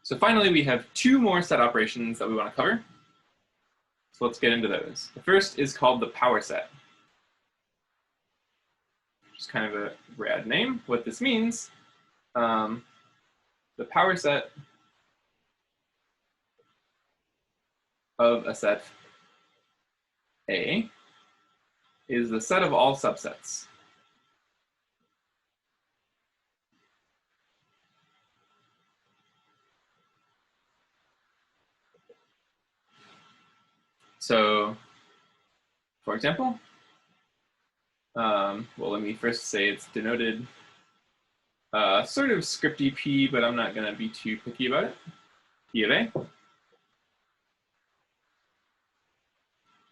So finally, we have two more set operations that we want to cover. So let's get into those. The first is called the power set, which is kind of a rad name. What this means, the power set of a set A is the set of all subsets. So, for example, well, let me first say it's denoted sort of scripty P, but I'm not going to be too picky about it. P of A.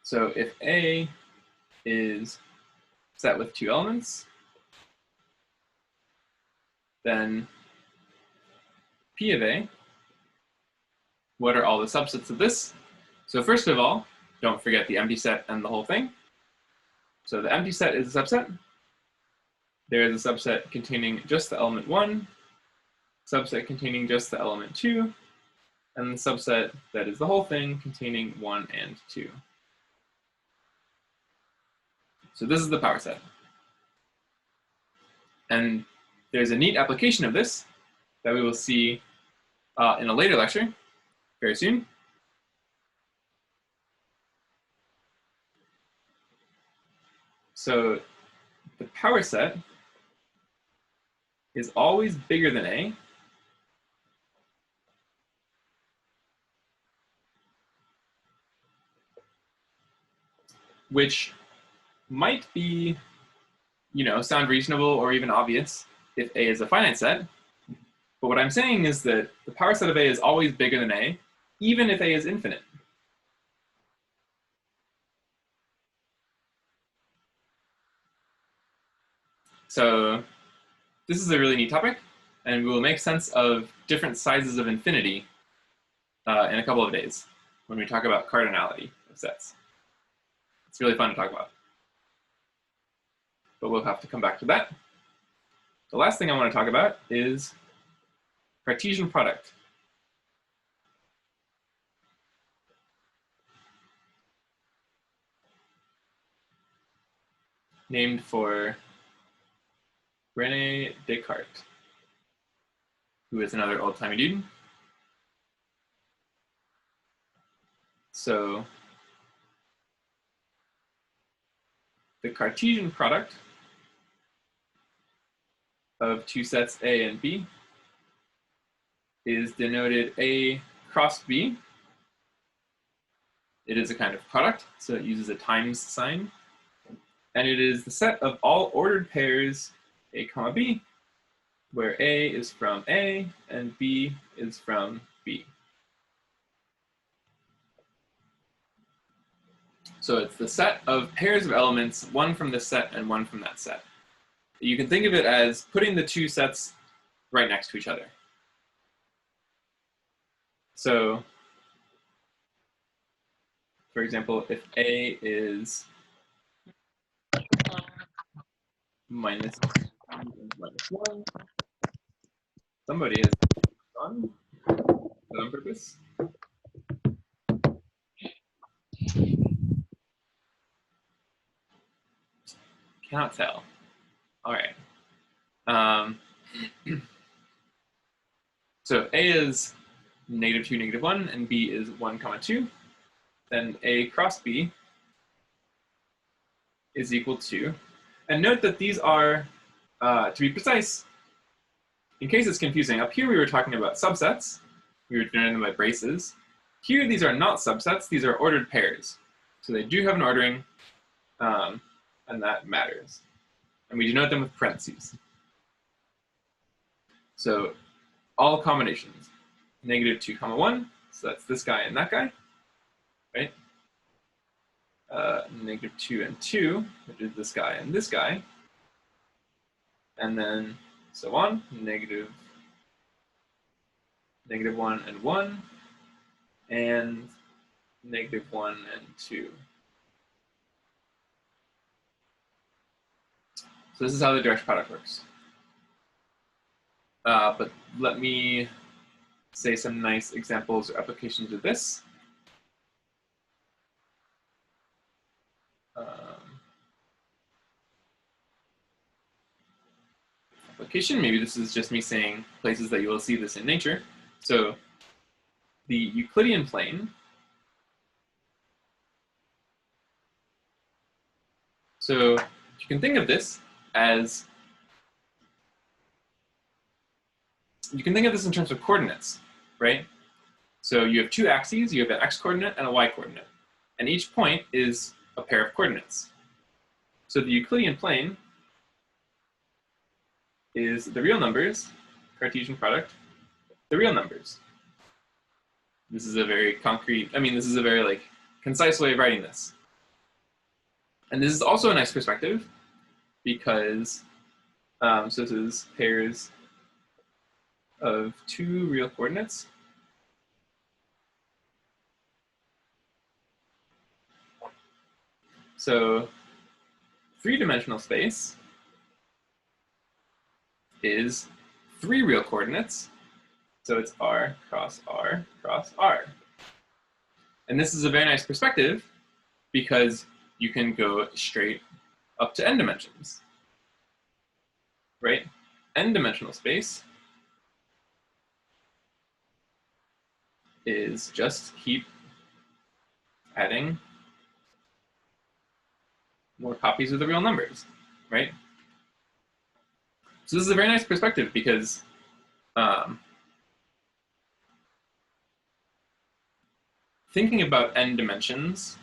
So if A is set with two elements, then P of A, what are all the subsets of this? So first of all, don't forget the empty set and the whole thing. So the empty set is a subset. There is a subset containing just the element 1, subset containing just the element 2, and the subset that is the whole thing containing 1 and 2. So this is the power set. And there's a neat application of this that we will see in a later lecture very soon. So the power set is always bigger than A, which might be, sound reasonable or even obvious if A is a finite set. But what I'm saying is that the power set of A is always bigger than A, even if A is infinite. So this is a really neat topic, and we will make sense of different sizes of infinity in a couple of days when we talk about cardinality of sets. It's really fun to talk about. But we'll have to come back to that. The last thing I want to talk about is Cartesian product. Named for René Descartes, who is another old-timey dude. So the Cartesian product of two sets A and B is denoted A cross B. It is a kind of product, so it uses a times sign. And it is the set of all ordered pairs A comma B, where A is from A and B is from B. So it's the set of pairs of elements, one from this set and one from that set. You can think of it as putting the two sets right next to each other. So, for example, if A is minus 1, somebody has done that on purpose. Cannot tell. All right. So A is -2, -1, and B is 1, 2. Then A cross B is equal to, and note that these are, to be precise, in case it's confusing, up here we were talking about subsets. We were denoting them by braces. Here these are not subsets, these are ordered pairs. So they do have an ordering, and that matters. And we denote them with parentheses. So all combinations, -2, 1, so that's this guy and that guy, right? -2 and 2, which is this guy and this guy. And then so on, -1 and 1, and -1 and 2. So this is how the direct product works. But let me say some nice examples or applications of this. Application, maybe this is just me saying places that you will see this in nature. So the Euclidean plane, so you can think of this as, you can think of this in terms of coordinates, right? So you have two axes, you have an x-coordinate and a y-coordinate, and each point is a pair of coordinates. So the Euclidean plane is the real numbers, Cartesian product, the real numbers. This is a very concrete, this is a very like concise way of writing this. And this is also a nice perspective because, so this is pairs of two real coordinates. So three-dimensional space is three real coordinates. So it's r cross r cross r. And this is a very nice perspective because you can go straight up to n dimensions, right? N-dimensional space is just keep adding more copies of the real numbers, right? So this is a very nice perspective because thinking about n dimensions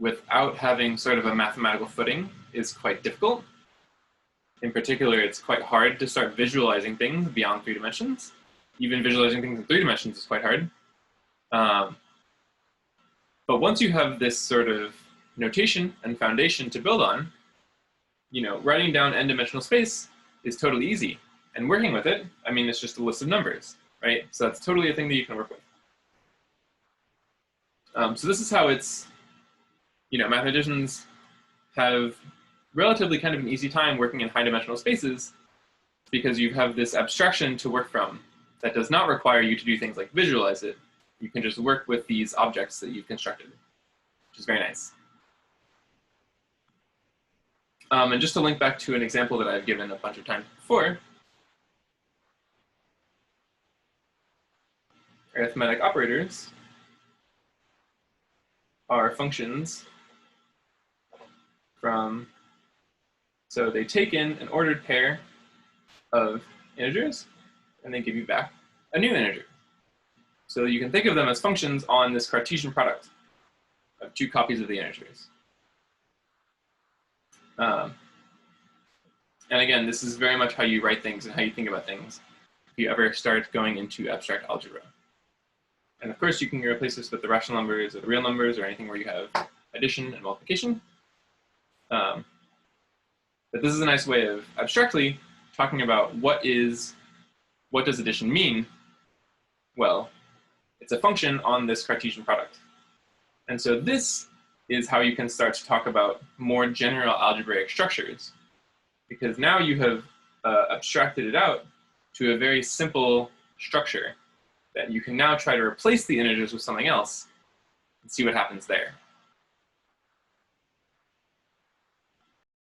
without having sort of a mathematical footing is quite difficult. In particular, it's quite hard to start visualizing things beyond 3 dimensions. Even visualizing things in 3 dimensions is quite hard. But once you have this sort of notation and foundation to build on, writing down n-dimensional space is totally easy. And working with it, it's just a list of numbers, right? So that's totally a thing that you can work with. So this is how it's, mathematicians have relatively kind of an easy time working in high-dimensional spaces because you have this abstraction to work from that does not require you to do things like visualize it. You can just work with these objects that you've constructed, which is very nice. And just to link back to an example that I've given a bunch of times before, arithmetic operators are functions from, so they take in an ordered pair of integers and they give you back a new integer. So you can think of them as functions on this Cartesian product of two copies of the integers. And again, this is very much how you write things and how you think about things if you ever start going into abstract algebra. And of course, you can replace this with the rational numbers or the real numbers or anything where you have addition and multiplication. But this is a nice way of abstractly talking about what does addition mean? Well, it's a function on this Cartesian product. And so this is how you can start to talk about more general algebraic structures, because now you have abstracted it out to a very simple structure that you can now try to replace the integers with something else and see what happens there.